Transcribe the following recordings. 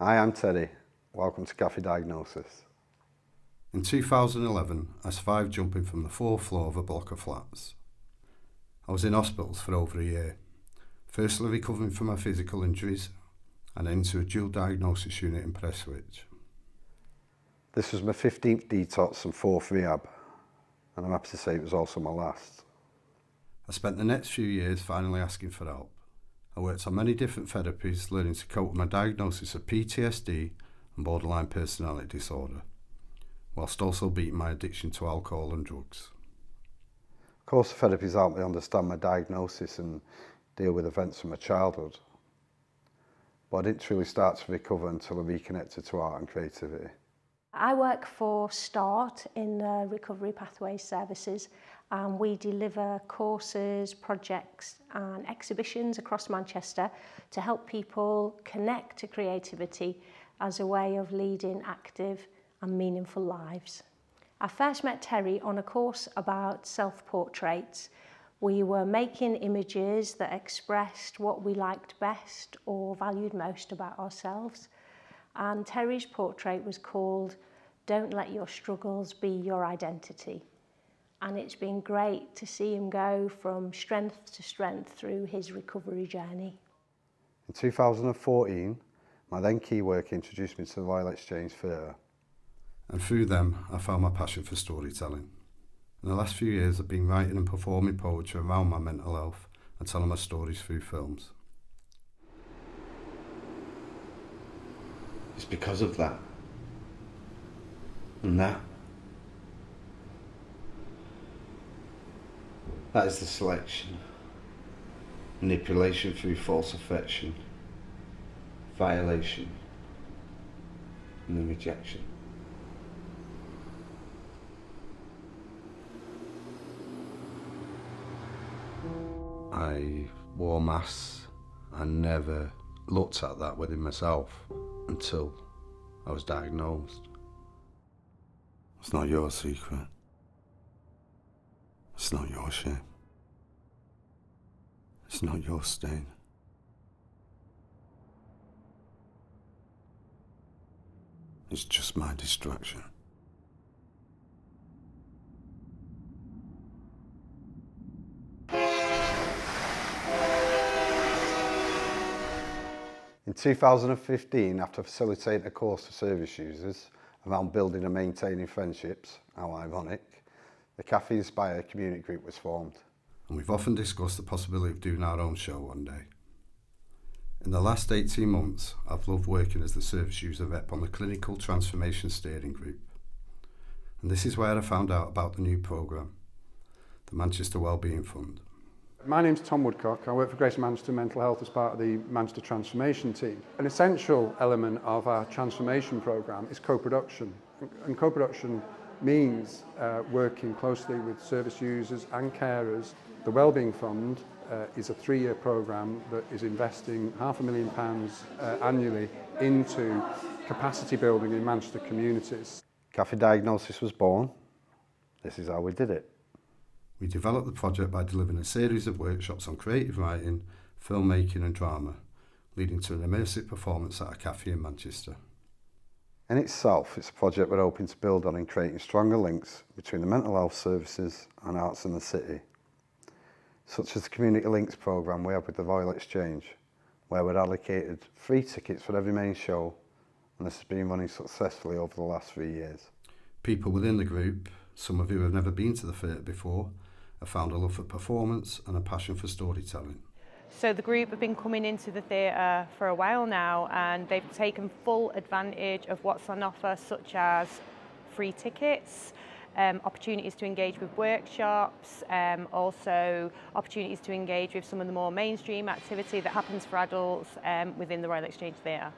Hi, I'm Teddy. Welcome to Cafe Diagnosis. In 2011, I survived jumping from the fourth floor of a block of flats. I was in hospitals for over a year, firstly recovering from my physical injuries and into a dual diagnosis unit in Prestwich. This was my 15th detox and 4th rehab, and I'm happy to say it was also my last. I spent the next few years finally asking for help. I worked on many different therapies, learning to cope with my diagnosis of PTSD and borderline personality disorder, whilst also beating my addiction to alcohol and drugs. Course of therapies helped me understand my diagnosis and deal with events from my childhood, but I didn't truly start to recover until I reconnected to art and creativity. I work for START in the Recovery Pathways Services, and we deliver courses, projects and exhibitions across Manchester to help people connect to creativity as a way of leading active and meaningful lives. I first met Terry on a course about self-portraits. We were making images that expressed what we liked best or valued most about ourselves. And Terry's portrait was called "Don't Let Your Struggles Be Your Identity." And it's been great to see him go from strength to strength through his recovery journey. In 2014, my then key work introduced me to the Royal Exchange Theatre. And through them, I found my passion for storytelling. In the last few years, I've been writing and performing poetry around my mental health and telling my stories through films. It's because of that. And that is the selection. Manipulation through false affection. Violation. And the rejection. I wore masks. I never looked at that within myself until I was diagnosed. It's not your secret. It's not your shame. It's not your stain. It's just my distraction. In 2015, after facilitating a course for service users around building and maintaining friendships, how ironic, the Cafe Inspire community group was formed. And we've often discussed the possibility of doing our own show one day. In the last 18 months, I've loved working as the service user rep on the Clinical Transformation Steering Group. And this is where I found out about the new programme, the Manchester Wellbeing Fund. My name's Tom Woodcock. I work for Greater Manchester Mental Health as part of the Manchester Transformation team. An essential element of our transformation programme is co-production. And co-production means working closely with service users and carers. The Wellbeing Fund is a 3-year programme that is investing £500,000 annually into capacity building in Manchester communities. Cafe Diagnosis was born. This is how we did it. We developed the project by delivering a series of workshops on creative writing, filmmaking and drama, leading to an immersive performance at a cafe in Manchester. In itself, it's a project we're hoping to build on in creating stronger links between the mental health services and arts in the city, such as the Community Links programme we have with the Royal Exchange, where we're allocated free tickets for every main show, and this has been running successfully over the last 3 years. People within the group, some of who have never been to the theatre before, have found a love for performance and a passion for storytelling. So the group have been coming into the theatre for a while now, and they've taken full advantage of what's on offer, such as free tickets, opportunities to engage with workshops, also opportunities to engage with some of the more mainstream activity that happens for adults within the Royal Exchange Theatre.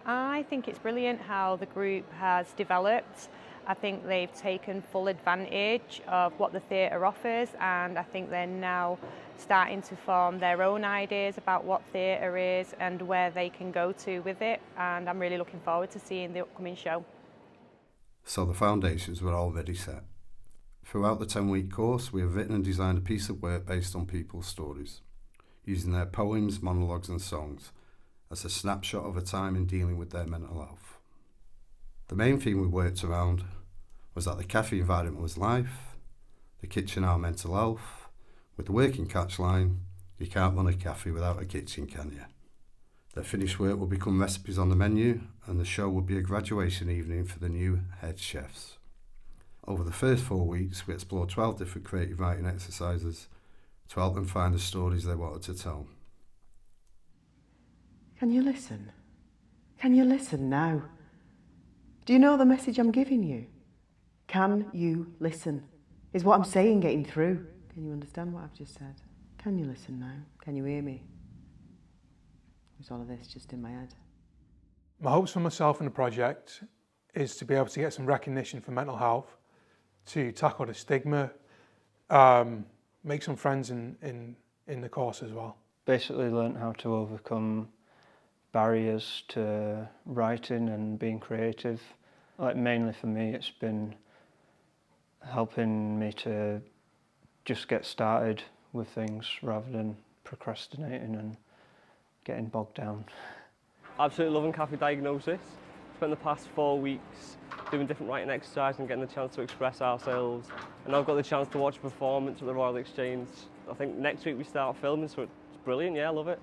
I think it's brilliant how the group has developed. I think they've taken full advantage of what the theatre offers, and I think they're now starting to form their own ideas about what theatre is and where they can go to with it, and I'm really looking forward to seeing the upcoming show. So the foundations were already set. Throughout the 10-week course, we have written and designed a piece of work based on people's stories, using their poems, monologues and songs as a snapshot of a time in dealing with their mental health. The main theme we worked around was that the cafe environment was life, the kitchen our mental health, with the working catchline, you can't run a cafe without a kitchen, can you? Their finished work will become recipes on the menu, and the show will be a graduation evening for the new head chefs. Over the first 4 weeks, we explored 12 different creative writing exercises to help them find the stories they wanted to tell. Can you listen? Can you listen now? Do you know the message I'm giving you? Can you listen? Is what I'm saying getting through? Can you understand what I've just said? Can you listen now? Can you hear me? Is all of this just in my head? My hopes for myself and the project is to be able to get some recognition for mental health, to tackle the stigma, make some friends in the course as well. Basically learnt how to overcome barriers to writing and being creative. Like mainly for me, it's been helping me to just get started with things rather than procrastinating and getting bogged down. Absolutely loving Cafe Diagnosis. Spent the past 4 weeks doing different writing exercises and getting the chance to express ourselves. And I've got the chance to watch a performance at the Royal Exchange. I think next week we start filming, so it's brilliant, yeah, I love it.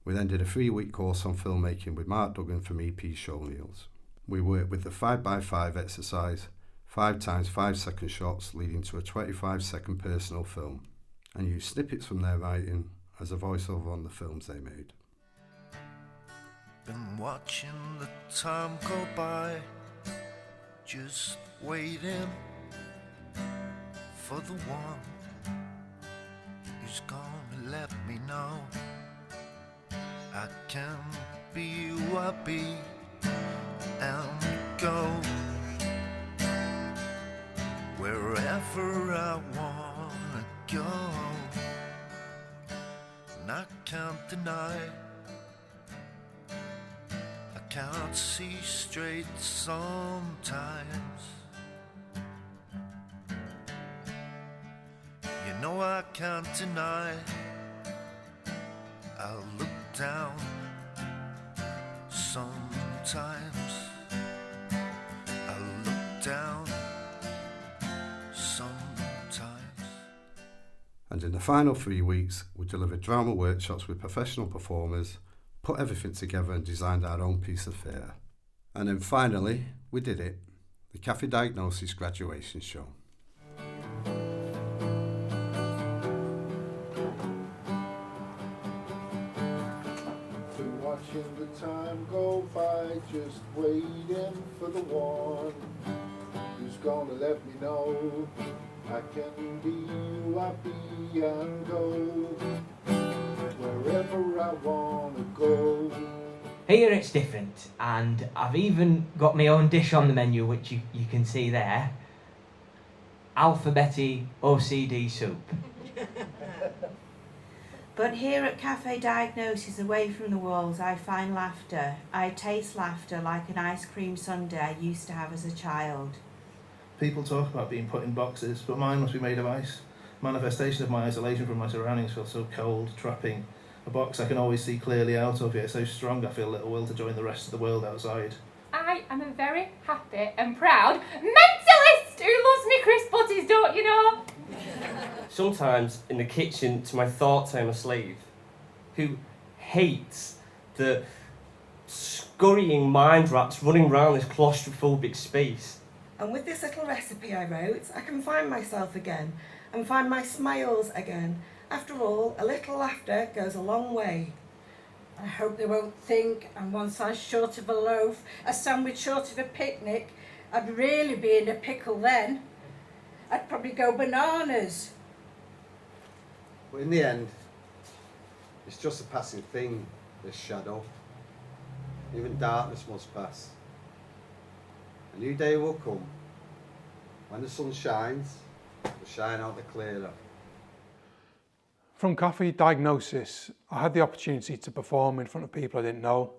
We then did a 3-week course on filmmaking with Mark Duggan from EP Showreels. We worked with the 5x5 exercise, 5 times 5 second shots leading to a 25-second personal film, and used snippets from their writing as a voiceover on the films they made. Been watching the time go by, just waiting for the one who's gonna let me know I can be who I be and go wherever I wanna go. And I can't deny I can't see straight sometimes. You know I can't deny I look down sometimes. I look down sometimes. And in the final 3 weeks, we delivered drama workshops with professional performers, put everything together and designed our own piece of theatre. And then finally, we did it, the Cafe Diagnosis graduation show. Watching the time go by, just waiting for the one who's gonna let me know I can be who I be and go wherever I wanna go. Here it's different, and I've even got my own dish on the menu, which you can see there. Alphabetti OCD soup. But here at Cafe Diagnosis, away from the walls, I find laughter. I taste laughter like an ice cream sundae I used to have as a child. People talk about being put in boxes, but mine must be made of ice. Manifestation of my isolation from my surroundings feels so cold, trapping. A box I can always see clearly out of, yet so strong I feel little will to join the rest of the world outside. I am a very happy and proud mentalist who loves me crisp butties, don't you know? Sometimes in the kitchen, to my thoughts, I'm a slave who hates the scurrying mind rats running around this claustrophobic space. And with this little recipe I wrote, I can find myself again and find my smiles again. After all, a little laughter goes a long way. I hope they won't think I'm one size short of a loaf, a sandwich short of a picnic. I'd really be in a pickle then. I'd probably go bananas. But in the end, it's just a passing thing, this shadow. Even darkness must pass. A new day will come. When the sun shines, it will shine out the clearer. From Cafe Diagnosis, I had the opportunity to perform in front of people I didn't know,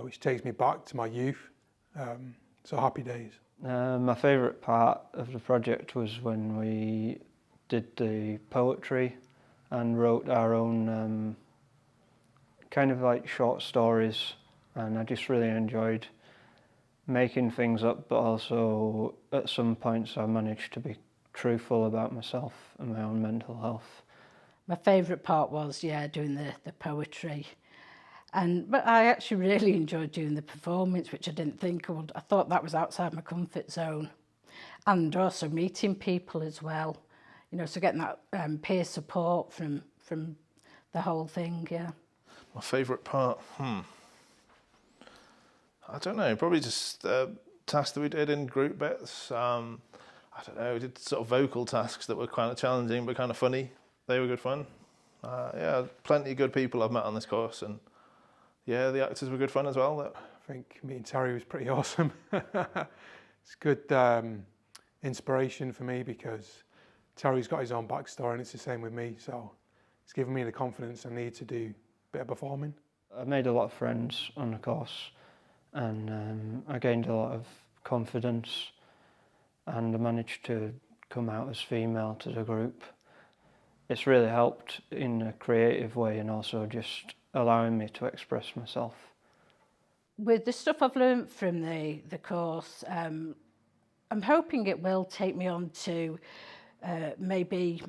which takes me back to my youth. So happy days. My favourite part of the project was when we did the poetry and wrote our own kind of like short stories, and I just really enjoyed making things up, but also at some points I managed to be truthful about myself and my own mental health. My favourite part was, doing the poetry. But I actually really enjoyed doing the performance, which I didn't think I would. I thought that was outside my comfort zone. And also meeting people as well. So getting that peer support from the whole thing, yeah. My favourite part? I don't know, probably just tasks that we did in group bits. I don't know, we did sort of vocal tasks that were kind of challenging but kind of funny. They were good fun. Plenty of good people I've met on this course, and yeah, the actors were good fun as well. I think meeting Terry was pretty awesome. It's good inspiration for me because Terry's got his own backstory and it's the same with me, so it's given me the confidence I need to do a bit of performing. I made a lot of friends on the course, and I gained a lot of confidence, and I managed to come out as female to the group. It's really helped in a creative way and also just allowing me to express myself. With the stuff I've learned from the course, I'm hoping it will take me on to maybe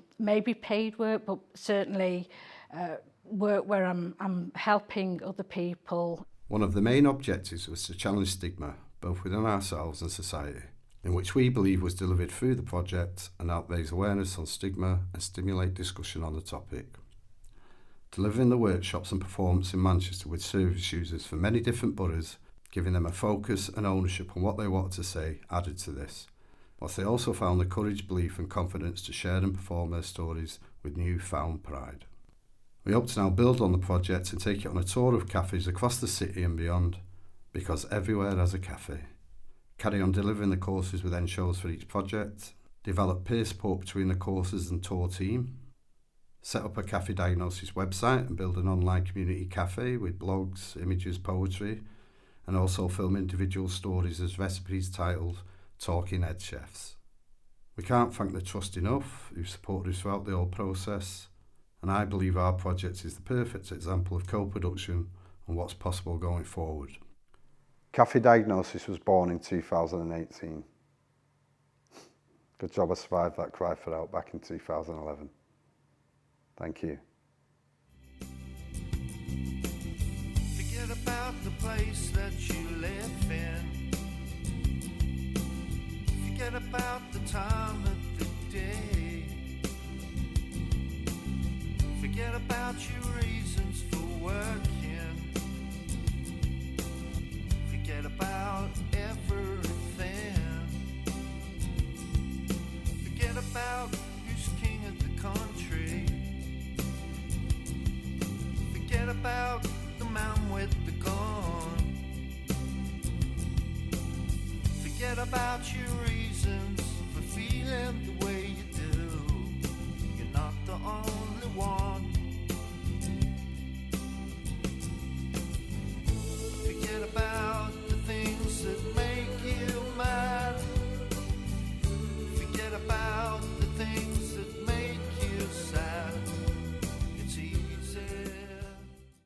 paid work, but certainly work where I'm helping other people. One of the main objectives was to challenge stigma, both within ourselves and society, in which we believe was delivered through the project and help raise awareness on stigma and stimulate discussion on the topic. Delivering the workshops and performance in Manchester with service users from many different boroughs, giving them a focus and ownership on what they wanted to say, added to this, whilst they also found the courage, belief and confidence to share and perform their stories with newfound pride. We hope to now build on the project and take it on a tour of cafes across the city and beyond, because everywhere has a cafe. Carry on delivering the courses with end shows for each project, develop peer support between the courses and tour team, set up a Cafe Diagnosis website and build an online community cafe with blogs, images, poetry, and also film individual stories as recipes titled Talking Head Chefs. We can't thank the trust enough who supported us throughout the whole process, and I believe our project is the perfect example of co-production and what's possible going forward. Cafe Diagnosis was born in 2018. Good job I survived that cry for help back in 2011. Thank you. Forget about the place that you live in. Forget about the time of the day. Forget about your reasons for working. Forget about everything. Forget about who's king of the country. Forget about the man with the gun. Forget about your reasons for feeling the way you do. You're not the only one.